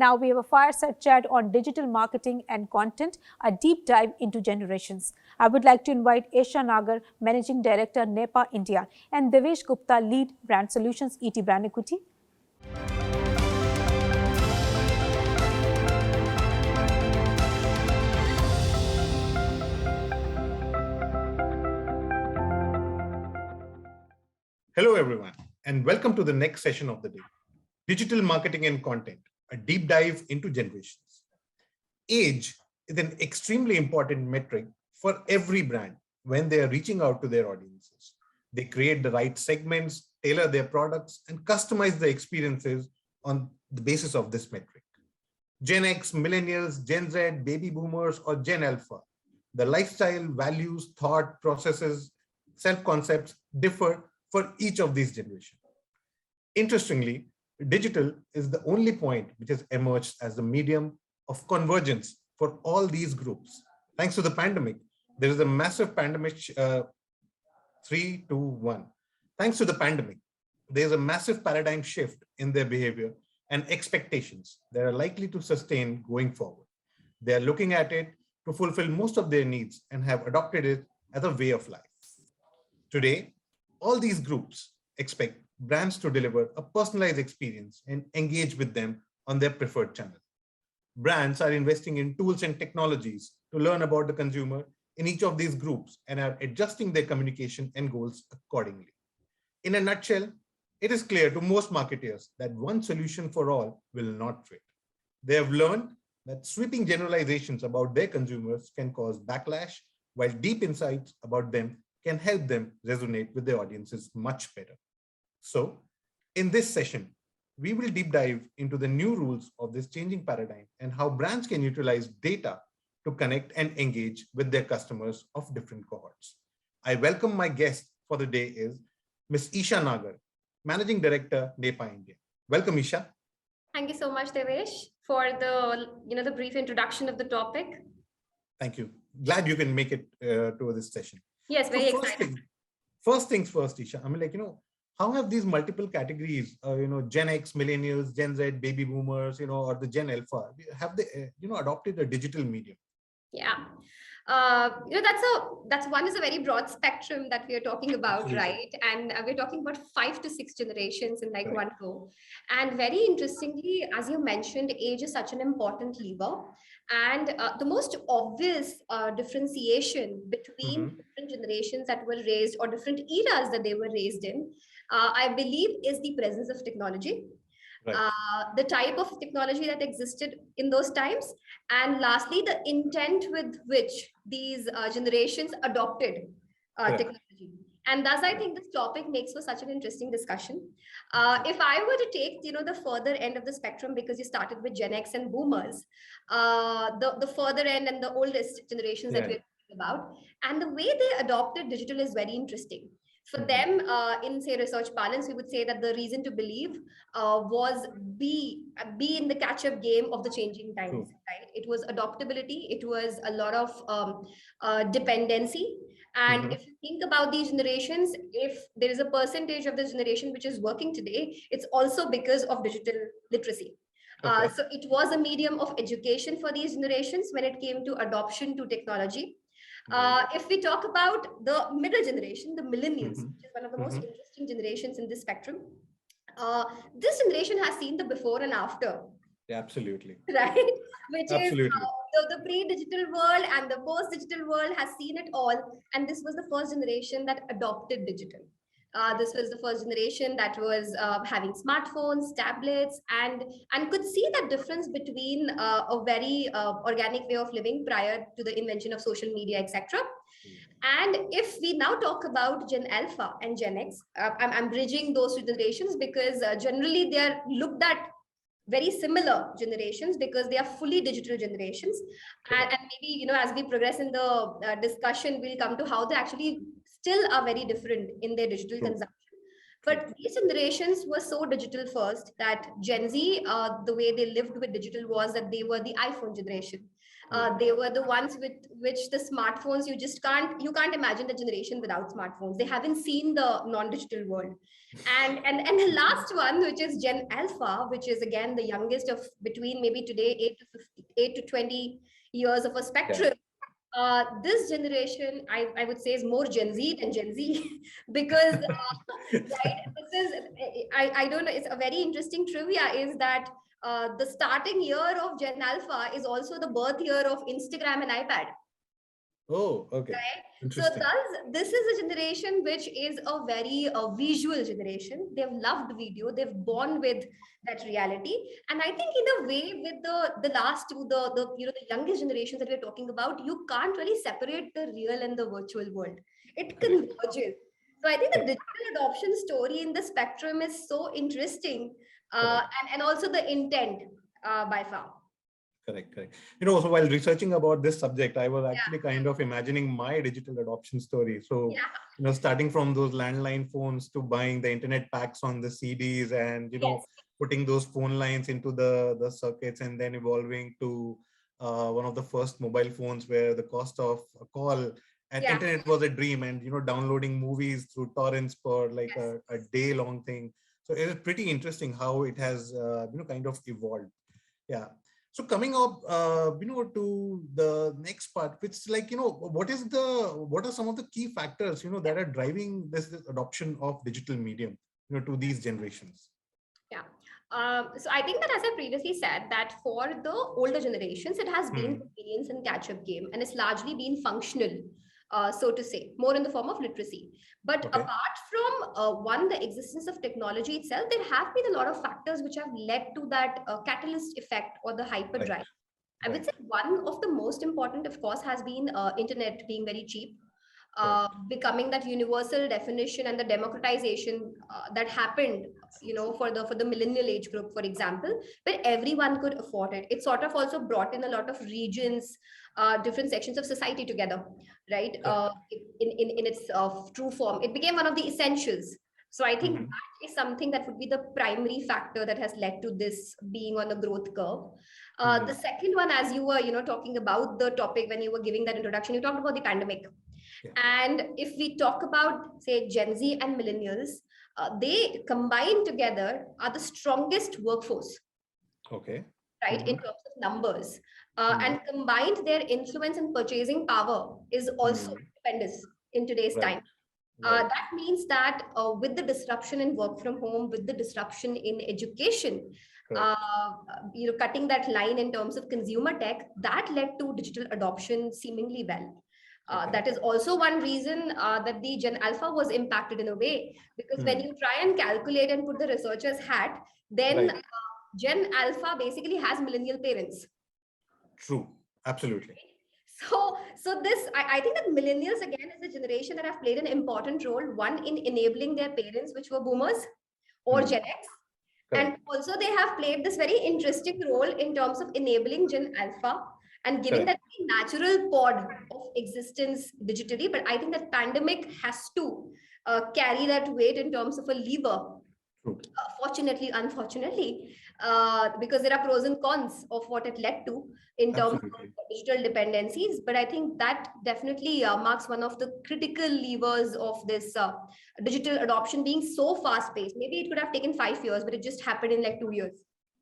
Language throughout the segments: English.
Now we have a fireside chat on digital marketing and content, a deep dive into generations. I would like to invite Esha Nagar, Managing Director, NEPA India, and Devesh Gupta, Lead Brand Solutions, ET Brand Equity. Hello, everyone, and welcome to the next session of the day. Digital marketing and content, a deep dive into generations. Age is an extremely important metric for every brand when they are reaching out to their audiences. They create the right segments, tailor their products, and customize the experiences on the basis of this metric. Gen X, Millennials, Gen Z, Baby Boomers, or Gen Alpha. The lifestyle, values, thought, processes, self-concepts differ for each of these generations. Interestingly, digital is the only point which has emerged as the medium of convergence for all these groups. Thanks to the pandemic, there is a massive pandemic, 3, 2, 1. Thanks to the pandemic, there is a massive paradigm shift in their behavior and expectations that are likely to sustain going forward. They are looking at it to fulfill most of their needs and have adopted it as a way of life. Today, all these groups expect brands to deliver a personalized experience and engage with them on their preferred channel. Brands are investing in tools and technologies to learn about the consumer in each of these groups and are adjusting their communication and goals accordingly. In a nutshell, it is clear to most marketers that one solution for all will not fit. They have learned that sweeping generalizations about their consumers can cause backlash, while deep insights about them can help them resonate with their audiences much better. So, in this session, we will deep dive into the new rules of this changing paradigm and how brands can utilize data to connect and engage with their customers of different cohorts. I welcome my guest for the day is Ms. Esha Nagar, Managing Director, NEPA India. Welcome, Esha. Thank you so much, Devesh, for the brief introduction of the topic. Thank you. Glad you can make it to this session. Yes, very excited. First things first, Esha. I mean, how have these multiple categories, Gen X, Millennials, Gen Z, Baby Boomers, or the Gen Alpha, have they, adopted a digital medium? Yeah. That's one is a very broad spectrum that we are talking about, absolutely, right? And we're talking about 5 to 6 generations in right, one go. And very interestingly, as you mentioned, age is such an important lever. And the most obvious differentiation between different generations that were raised or different eras that they were raised in, I believe, is the presence of technology. Right. The type of technology that existed in those times, and lastly, the intent with which these generations adopted technology. And thus, I think this topic makes for such an interesting discussion. If I were to take, the further end of the spectrum, because you started with Gen X and Boomers, the further end and the oldest generations that we're talking about, and the way they adopted digital is very interesting. For them, in say research parlance, we would say that the reason to believe was be in the catch-up game of the changing times. Right? It was adoptability. It was a lot of dependency. And if you think about these generations, if there is a percentage of this generation which is working today, it's also because of digital literacy. So it was a medium of education for these generations when it came to adoption to technology. If we talk about the middle generation, the millennials, which is one of the most interesting generations in this spectrum, this generation has seen the before and after. Yeah, absolutely. Right? Which absolutely. Is the pre-digital world and the post-digital world has seen it all. And this was the first generation that adopted digital. This was the first generation that was having smartphones, tablets, and could see that difference between a very organic way of living prior to the invention of social media, etc. And if we now talk about Gen Alpha and Gen X, I'm bridging those two generations because generally they are looked at very similar generations because they are fully digital generations. And maybe, as we progress in the discussion, we'll come to how they actually still are very different in their digital consumption. But these generations were so digital first that Gen Z, the way they lived with digital was that they were the iPhone generation. They were the ones with which the smartphones, you can't imagine the generation without smartphones. They haven't seen the non-digital world. And the last one, which is Gen Alpha, which is again the youngest of between maybe today 8 to 20 years of a Yeah. spectrum. This generation, I would say, is more Gen Z than Gen Z because right, this is I don't know. It's a very interesting trivia is that the starting year of Gen Alpha is also the birth year of Instagram and iPad. Oh, okay. Right. So Interesting. thus, this is a generation which is a very visual generation. They've loved video. They've born with that reality. And I think in a way, with the last two, the the youngest generations that we're talking about, you can't really separate the real and the virtual world. It Correct. converges. So I think the Correct. digital adoption story in the spectrum is so interesting, Correct. and also the intent by far. Correct, correct. So while researching about this subject, I was Yeah, actually kind of imagining my digital adoption story. So, yeah, starting from those landline phones to buying the internet packs on the CDs and, yes, putting those phone lines into the circuits and then evolving to one of the first mobile phones where the cost of a call and yeah, internet was a dream and, downloading movies through torrents for like yes. a day long thing. So it is pretty interesting how it has, kind of evolved. Yeah. So coming up, to the next part, which is like, what are some of the key factors, that are driving this adoption of digital medium, to these generations? Yeah. So I think that, as I previously said, that for the older generations, it has been Hmm. convenience and catch-up game, and it's largely been functional, so to say, more in the form of literacy. But Okay. apart from one, the existence of technology itself, there have been a lot of factors which have led to that catalyst effect or the Right. hyperdrive. I would Right. say one of the most important, of course, has been internet being very cheap, Correct. becoming that universal definition and the democratization that happened, for the millennial age group, for example, where everyone could afford it. It sort of also brought in a lot of regions, different sections of society together, right? Correct. In its true form, it became one of the essentials. So I think Mhm. that is something that would be the primary factor that has led to this being on a growth curve. The Mhm. second one, as you were, talking about the topic when you were giving that introduction, you talked about the pandemic. Yeah. And if we talk about, say, Gen Z and millennials, they combined together are the strongest workforce, Okay. right, in Mhm. terms of numbers. Mhm. And combined, their influence and purchasing power is also Mhm. tremendous in today's Right. time. Right. That means that with the disruption in work from home, with the disruption in education, uh, Correct. cutting that line in terms of consumer tech, that led to digital adoption seemingly well. Okay. That is also one reason that the Gen Alpha was impacted in a way, because when Hmm. you try and calculate and put the researcher's hat, then Right. Gen Alpha basically has millennial parents. True. Absolutely. So this, I think that millennials again is the generation that have played an important role, one in enabling their parents, which were boomers or Hmm. Gen X. And Correct. also they have played this very interesting role in terms of enabling Gen Alpha and giving Correct. that natural pod of existence digitally. But I think that pandemic has to carry that weight in terms of a lever, True. fortunately, unfortunately, because there are pros and cons of what it led to in terms of Absolutely. digital dependencies. But I think that definitely marks one of the critical levers of this digital adoption being so fast paced. Maybe it could have taken 5 years, but it just happened in like 2 years.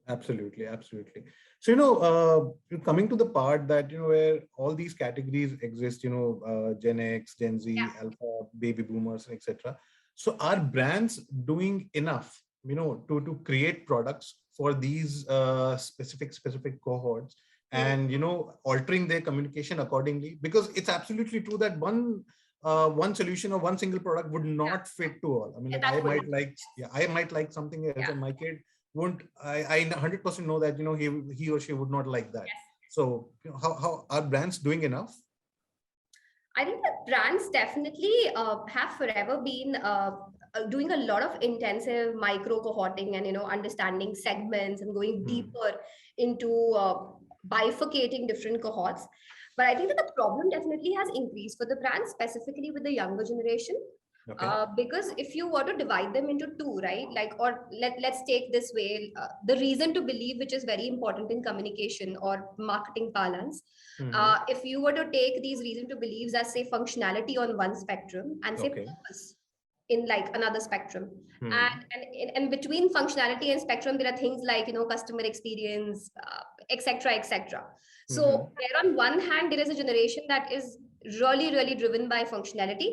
Absolutely, absolutely. So, coming to the part that, where all these categories exist, Gen X, Gen Yeah. Z, Alpha, baby boomers, etc. So are brands doing enough, to create products for these specific cohorts Hmm. and, altering their communication accordingly? Because it's absolutely true that one solution or one single product would Yeah. not fit to all. I mean, Yeah, like that would. I might like something else, Yeah. and my kid won't. I 100% know that he or she would not like that. Yes. So how are brands doing enough? I think that brands definitely have forever been doing a lot of intensive micro cohorting and understanding segments and going Hmm. deeper into bifurcating different cohorts. But I think that the problem definitely has increased for the brands, specifically with the younger generation. Okay. Because if you were to divide them into two, right? Like, or let's take this way, the reason to believe, which is very important in communication or marketing parlance. If you were to take these reason to believes as say functionality on one spectrum and say Okay. purpose in like another spectrum, Hmm. and between functionality and spectrum there are things like customer experience, etc etc. Mhm. So there on one hand there is a generation that is really driven by functionality.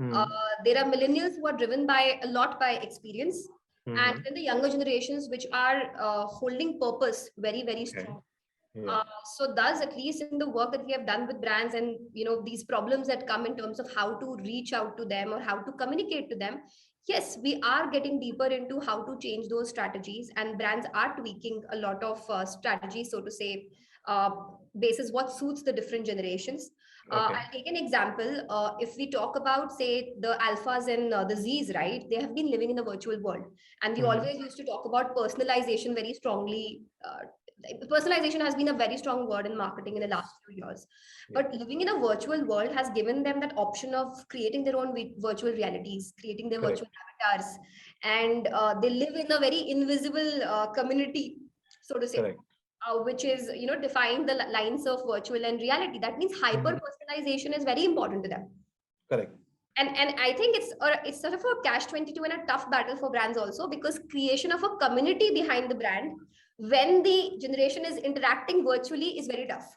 uh, Hmm. there are millennials who are driven by a lot by experience, and Mhm. then the younger generations which are holding purpose very Okay. strong. Yeah. So thus, at least in the work that we have done with brands and these problems that come in terms of how to reach out to them or how to communicate to them, yes, we are getting deeper into how to change those strategies, and brands are tweaking a lot of strategies, so to say, uh, basis what suits the different generations. Okay. I'll take an example. If we talk about, say, the alphas and the Zs, right? They have been living in a virtual world, and we Mhm. always used to talk about personalization very strongly. Personalization has been a very strong word in marketing in the last few years, Yeah. but living in a virtual world has given them that option of creating their own virtual realities, creating their virtual Correct. avatars, and they live in a very invisible community, so to say, Correct. which is defying the lines of virtual and reality. That means hyper Mhm. personalization is very important to them. Correct. And I think it's sort of a catch 22 and a tough battle for brands also, because creation of a community behind the brand when the generation is interacting virtually is very tough,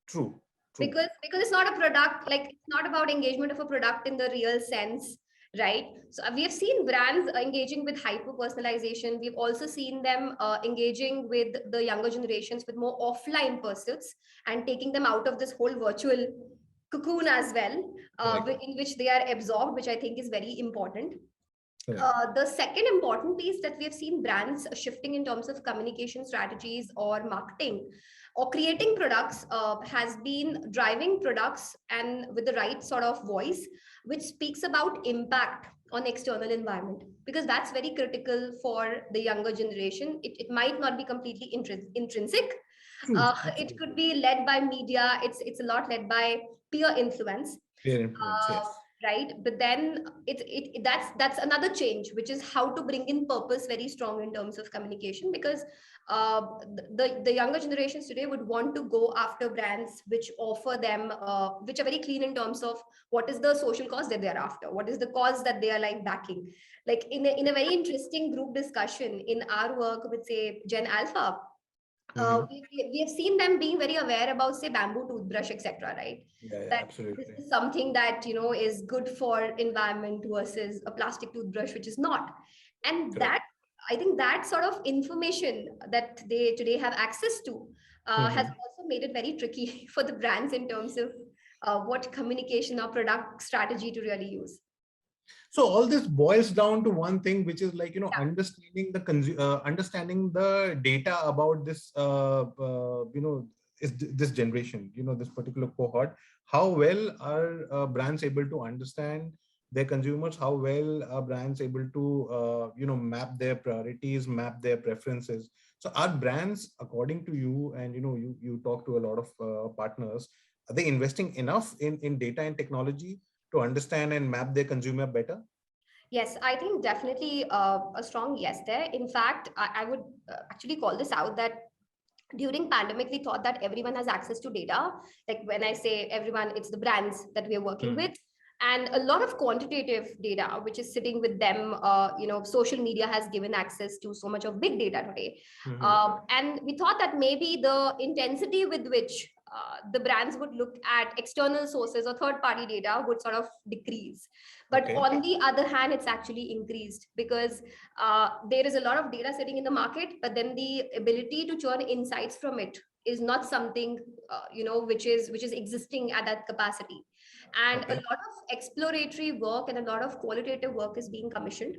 True. True. because it's not a product, like it's not about engagement of a product in the real sense, right? So we have seen brands engaging with hyper personalization. We've also seen them engaging with the younger generations with more offline pursuits and taking them out of this whole virtual cocoon as well, Correct. in which they are absorbed, which I think is very important. Correct. The second important piece that we have seen brands shifting in terms of communication strategies or marketing or creating products has been driving products and with the right sort of voice, which speaks about impact on external environment, because that's very critical for the younger generation. It might not be completely intrinsic. True. It could Absolutely. be led by media. It's a lot led by peer influence, Peer influence. uh, Yes. right? But then that's another change, which is how to bring in purpose very strong in terms of communication, because uh, the younger generations today would want to go after brands which offer them which are very clean in terms of what is the social cause that they are after, what is the cause that they are like backing. Like in a very interesting group discussion in our work with say Gen Alpha, Mhm. we have seen them being very aware about say bamboo toothbrush, etc., right? Yeah. Yeah. That this Absolutely. is something that is good for environment versus a plastic toothbrush which is not. And Correct. that, I think that sort of information that they today have access to has Mhm. also made it very tricky for the brands in terms of what communication or product strategy to really use. So all this boils down to one thing, which is like Yeah. understanding the data about this this generation, this particular cohort. How well are brands able to understand their consumers? How well are brands able to map their priorities, map their preferences? So are brands, according to you, and you talk to a lot of partners, are they investing enough in data and technology to understand and map their consumer better? Yes, I think definitely a strong yes there. In fact, I would actually call this out that during pandemic we thought that everyone has access to data. Like when I say everyone, it's the brands that we are working Hmm. with, and a lot of quantitative data which is sitting with them. Social media has given access to so much of big data today, Hmm. and we thought that maybe the intensity with which the brands would look at external sources or third party data would sort of decrease. But Okay. on the other hand, it's actually increased, because there is a lot of data sitting in the market, but then the ability to churn insights from it is not something which is existing at that capacity. And a Okay. lot of exploratory work and a lot of qualitative work is being commissioned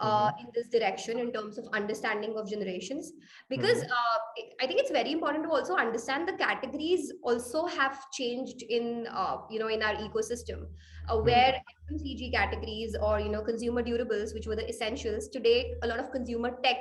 Hmm. in this direction in terms of understanding of generations, because Hmm. I think it's very important to also understand the categories also have changed in in our ecosystem, where Hmm. FMCG categories or consumer durables, which were the essentials, today a lot of consumer tech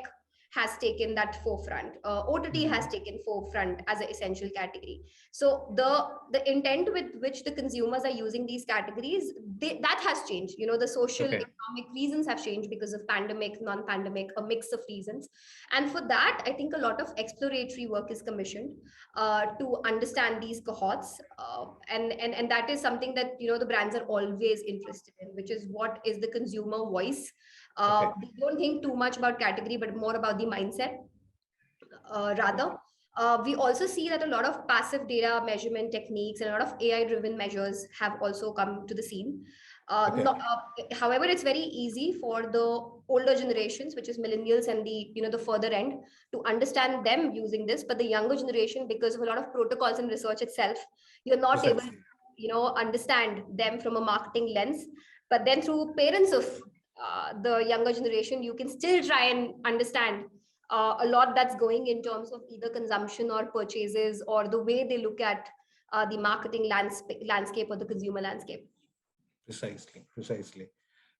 has taken that forefront. OTT has taken forefront as an essential category. So the intent with which the consumers are using these categories, that has changed. The social Okay. economic reasons have changed because of pandemic, non-pandemic, a mix of reasons. And for that, I think a lot of exploratory work is commissioned to understand these cohorts, and that is something that the brands are always interested in, which is what is the consumer voice. Okay. They don't think too much about category, but more about the mindset, rather. We also see that a lot of passive data measurement techniques and a lot of AI driven measures have also come to the scene. Okay. However, it's very easy for the older generations, which is millennials and the further end, to understand them using this. But the younger generation, because of a lot of protocols and research itself, you're not able Precisely. to understand them from a marketing lens. But then through parents of the younger generation, you can still try and understand a lot that's going in terms of either consumption or purchases, or the way they look at the marketing landscape or the consumer landscape. Precisely.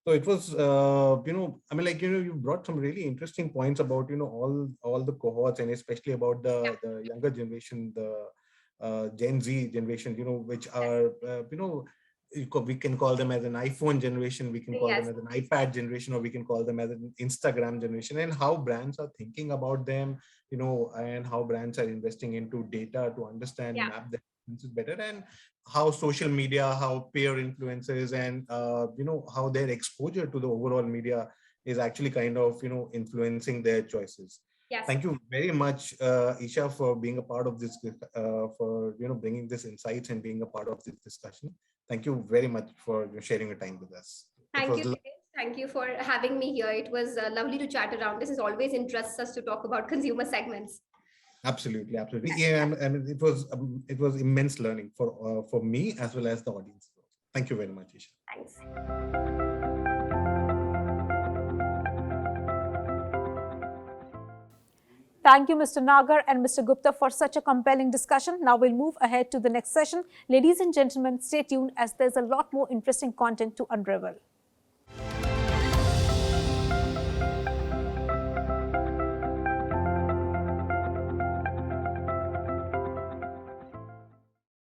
So it was, I mean, like, you brought some really interesting points about, all the cohorts, and especially about the younger generation, the Gen Z generation, which are, we can call them as an iPhone generation, we can call Yes. them as an iPad generation, or we can call them as an Instagram generation, and how brands are thinking about them, and how brands are investing into data to understand, Yeah. map their audiences better, and how social media, how peer influencers, and how their exposure to the overall media is actually kind of influencing their choices. Yes. Thank you very much, Isha, for being a part of this, for bringing this insights and being a part of this discussion. Thank you very much for sharing your time with us. Thank you. Thank you for having me here. It was lovely to chat around. This is always interests us to talk about consumer segments. Absolutely. Yeah, and it was immense learning for me as well as the audience. Thank you very much, Isha. Thanks. Thank you, Mr. Nagar and Mr. Gupta, for such a compelling discussion. Now we'll move ahead to the next session. Ladies and gentlemen, stay tuned as there's a lot more interesting content to unravel.